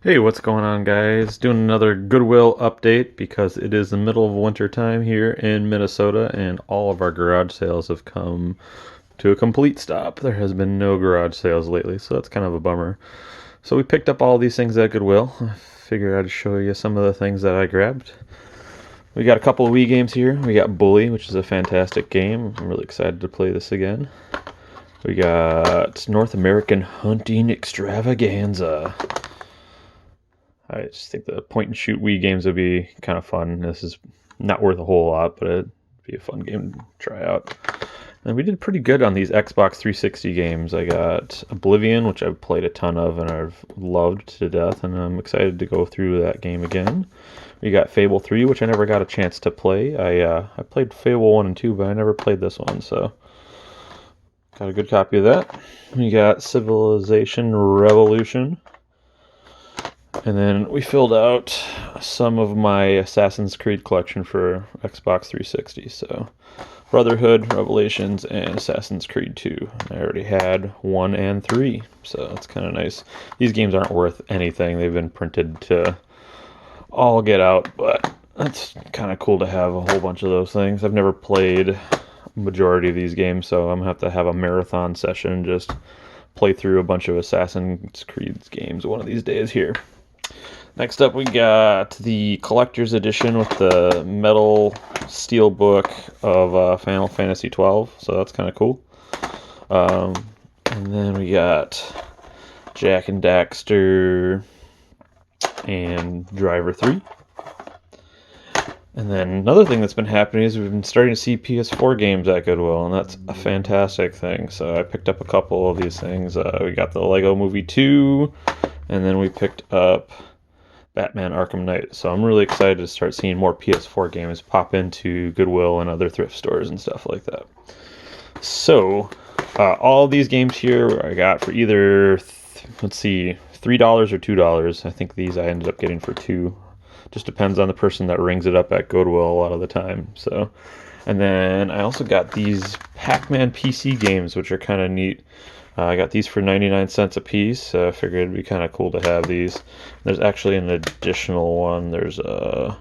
Hey, what's going on, guys? Doing another Goodwill update because it is the middle of winter time here in Minnesota and all of our garage sales have come to a complete stop. There has been no garage sales lately, so that's kind of a bummer. So we picked up all these things at Goodwill. I figured I'd show you some of the things that I grabbed. We got a couple of Wii games here. We got Bully, which is a fantastic game. I'm really excited to play this again. We got North American Hunting Extravaganza. I just think the point and shoot Wii games would be kind of fun. This is not worth a whole lot, but it'd be a fun game to try out. And we did pretty good on these Xbox 360 games. I got Oblivion, which I've played a ton of and I've loved to death, and I'm excited to go through that game again. We got Fable 3, which I never got a chance to play. I played Fable 1 and 2, but I never played this one, so got a good copy of that. We got Civilization Revolution. And then we filled out some of my Assassin's Creed collection for Xbox 360. So Brotherhood, Revelations, and Assassin's Creed 2. I already had 1 and 3, so that's kind of nice. These games aren't worth anything. They've been printed to all get out, but that's kind of cool to have a whole bunch of those things. I've never played a majority of these games, so I'm going to have a marathon session, just play through a bunch of Assassin's Creed games one of these days here. Next up, we got the collector's edition with the metal steel book of Final Fantasy 12, so that's kind of cool. And then we got Jak and Daxter and Driver 3. And then another thing that's been happening is we've been starting to see PS4 games at Goodwill, and that's a fantastic thing. So I picked up a couple of these things. We got the Lego Movie 2, and then we picked up Batman Arkham Knight. So I'm really excited to start seeing more PS4 games pop into Goodwill and other thrift stores and stuff like that. So all of these games here I got for either, $3 or $2. I think these I ended up getting for $2. Just depends on the person that rings it up at Goodwill a lot of the time. So, and then I also got these Pac-Man PC games, which are kind of neat. I got these for 99 cents a piece. I figured it'd be kind of cool to have these. There's actually an additional one. There's a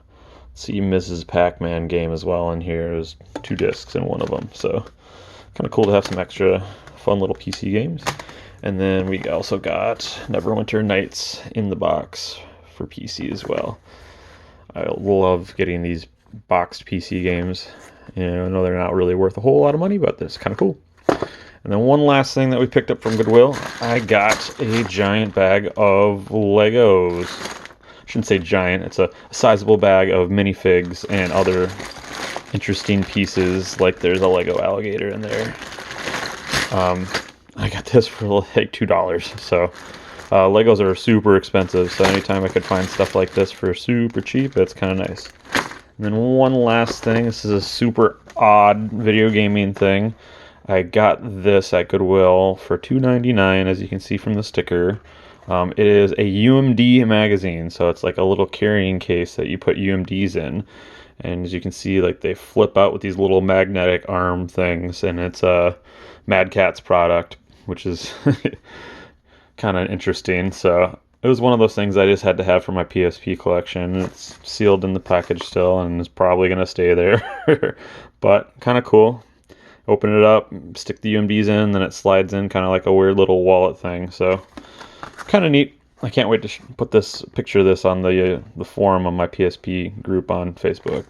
Mrs. Pac-Man game as well in here. There's 2 discs in one of them. So kind of cool to have some extra fun little PC games. And then we also got Neverwinter Nights in the box for PC as well. I love getting these boxed PC games. I know they're not really worth a whole lot of money, but that's kind of cool. And then one last thing that we picked up from Goodwill, I got a giant bag of Legos. I shouldn't say giant, it's a sizable bag of minifigs and other interesting pieces, like there's a Lego alligator in there. I got this for like $2, so Legos are super expensive, so anytime I could find stuff like this for super cheap, it's kind of nice. And then one last thing, this is a super odd video gaming thing. I got this at Goodwill for $2.99, as you can see from the sticker. It is a UMD magazine, so it's like a little carrying case that you put UMDs in. And as you can see, like they flip out with these little magnetic arm things, and it's a Mad Catz product, which is kind of interesting. So it was one of those things I just had to have for my PSP collection. It's sealed in the package still, and it's probably going to stay there. But kind of cool. Open it up, stick the UMDs in, then it slides in kind of like a weird little wallet thing. So kind of neat. I can't wait to put this picture of this on the forum on my PSP group on Facebook.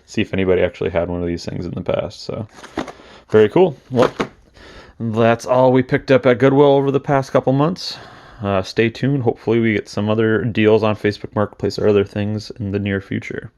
See if anybody actually had one of these things in the past. So very cool. Well, that's all we picked up at Goodwill over the past couple months. Stay tuned. Hopefully we get some other deals on Facebook Marketplace or other things in the near future.